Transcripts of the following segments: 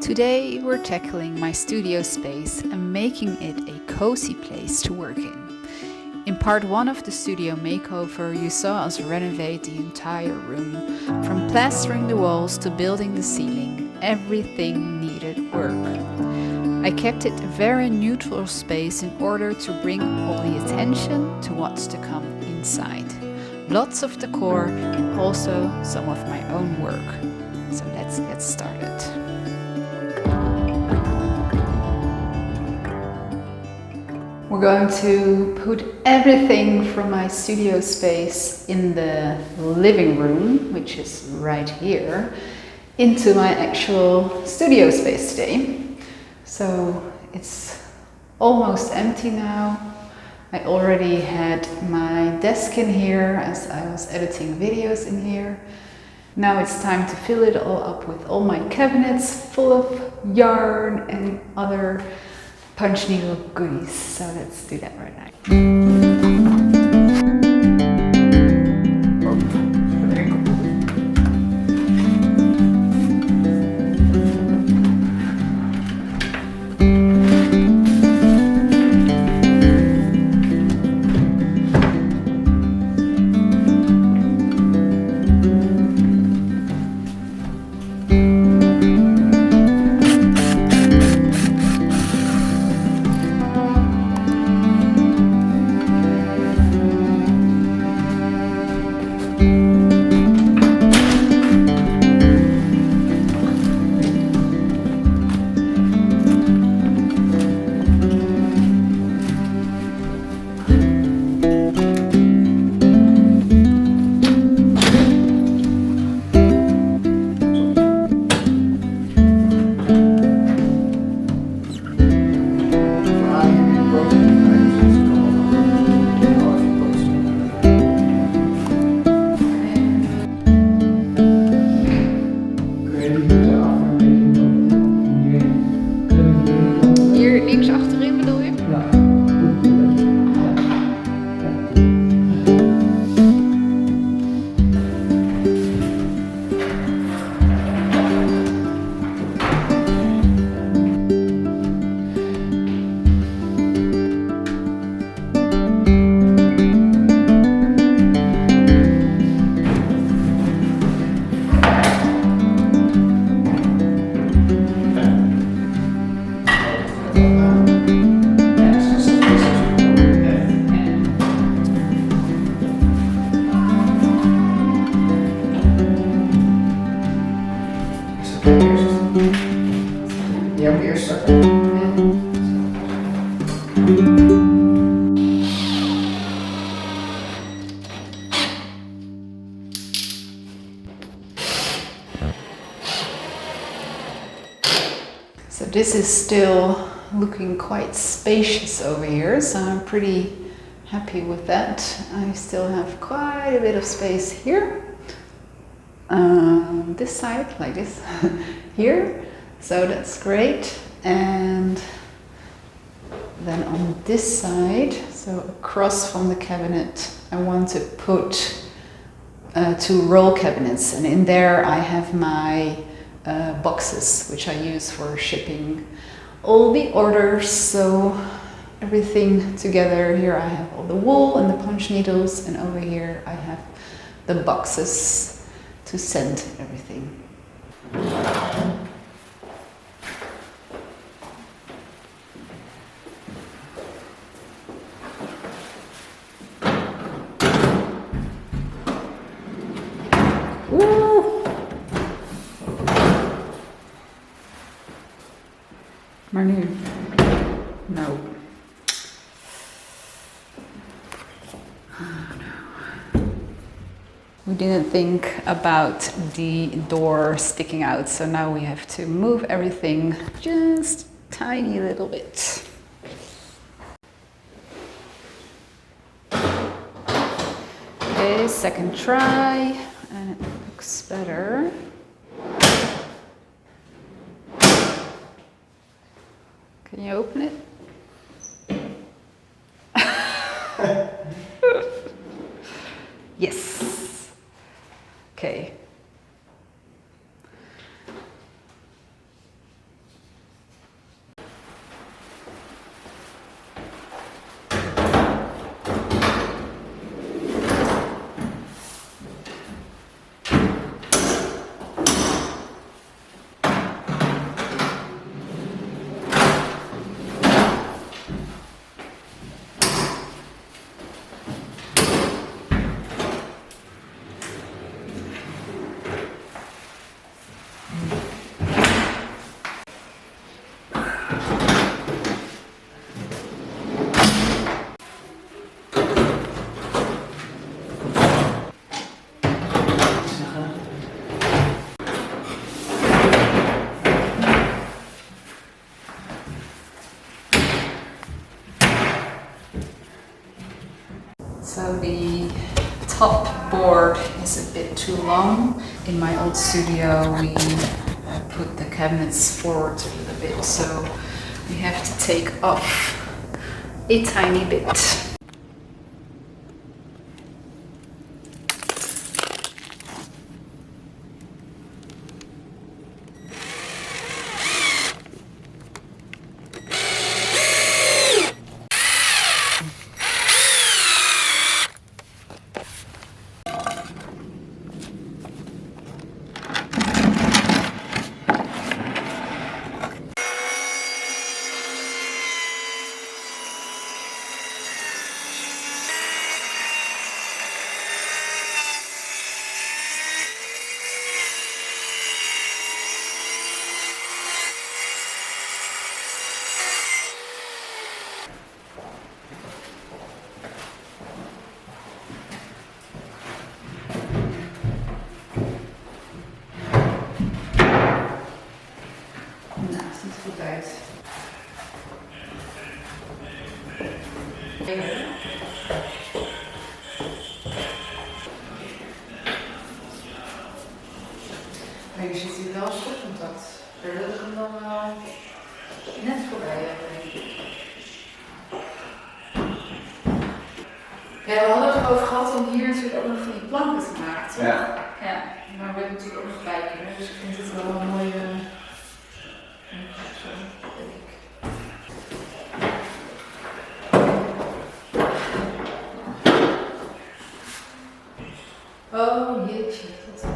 Today we're tackling my studio space and making it a cozy place to work in. In part 1 of the studio makeover, you saw us renovate the entire room. From plastering the walls to building the ceiling, everything needed work. I kept it a very neutral space in order to bring all the attention to what's to come inside. Lots of decor and also some of my own work. So let's get started. We're going to put everything from my studio space in the living room, which is right here, into my actual studio space today. So it's almost empty now. I already had my desk in here as I was editing videos in here. Now it's time to fill it all up with all my cabinets full of yarn and other punch needle goodies. So let's do that right now. So this is still looking quite spacious over here, so I'm pretty happy with that. I still have quite a bit of space here. This side, like this, here. So that's great. And then on this side, so across from the cabinet, I want to put 2 roll cabinets. And in there I have my boxes, which I use for shipping all the orders. So everything together. Here I have all the wool and the punch needles, and over here I have the boxes to send everything. Maar nu? No. We didn't think about the door sticking out, so now we have to move everything just a tiny little bit. Okay, second try, and it looks better. Can you open it? Yes. Okay. too long. In my old studio we put the cabinets forward a little bit, so we have to take off a tiny bit. Je ziet hier wel stopcontact. Daar wil ik hem dan wel net voorbij hebben, denk ik. Ja, we hadden het erover gehad om hier natuurlijk ook nog van die planken te maken, toch? Ja. Ja, maar we hebben natuurlijk ook nog bijkeren, dus ik vind het wel een mooie... denk ik. Oh jeetje, dat...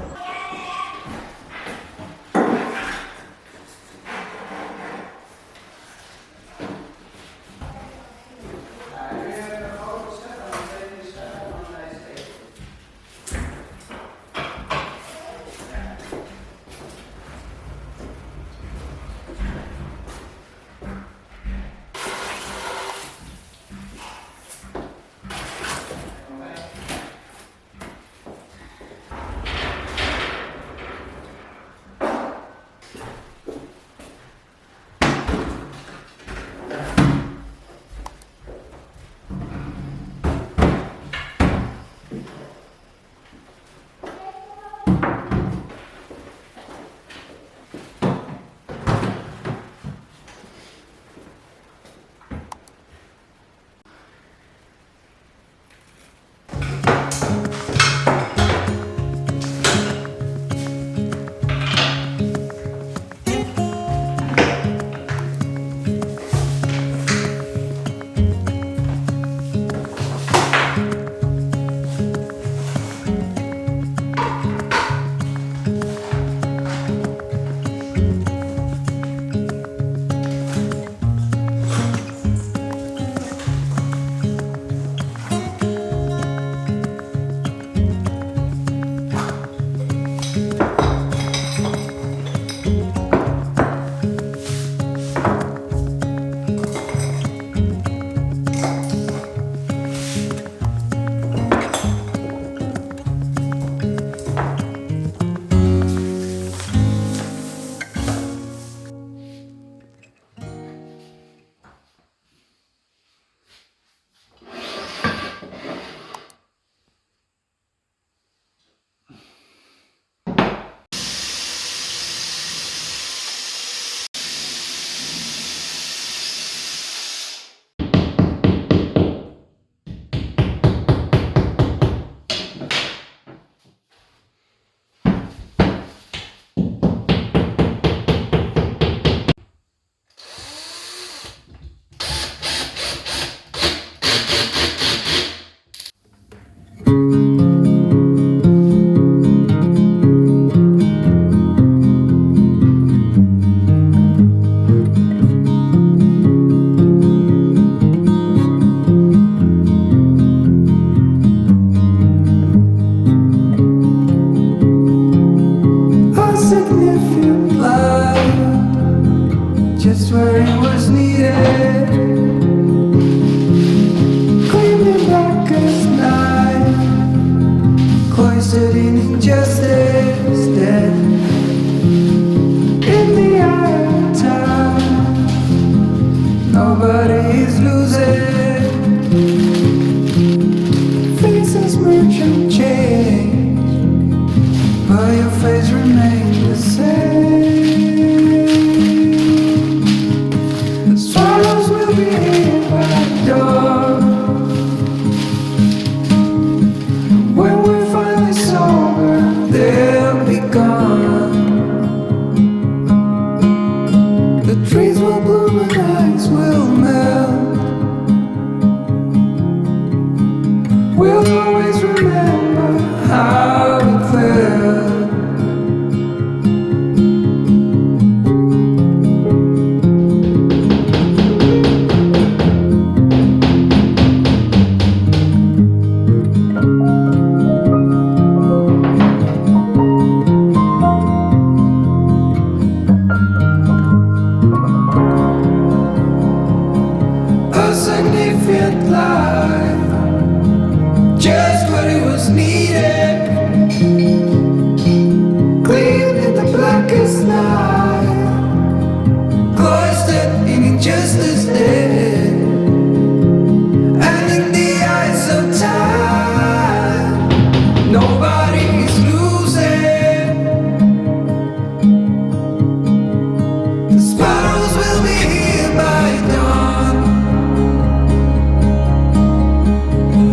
Sparrows will be here by dawn.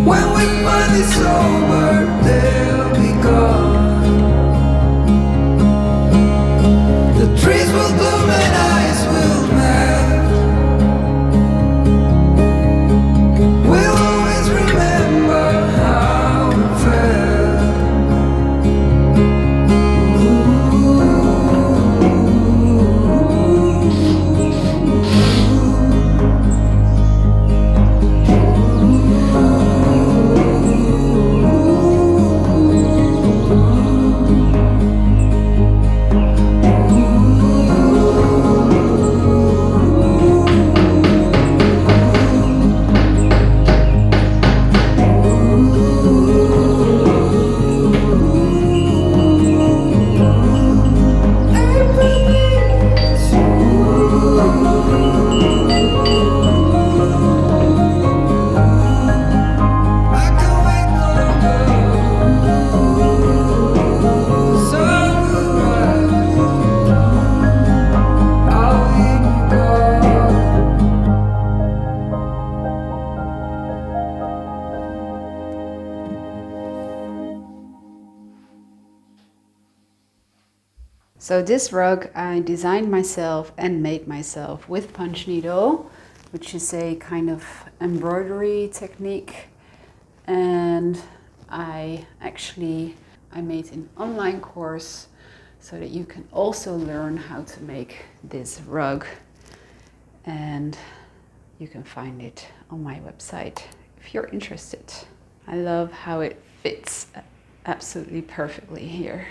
When we find it's over, they'll be gone. The trees will bloom and ice will melt. We'll always remember how it felt. So this rug I designed myself and made myself with punch needle, which is a kind of embroidery technique. And I made an online course so that you can also learn how to make this rug. And you can find it on my website if you're interested. I love how it fits absolutely perfectly here.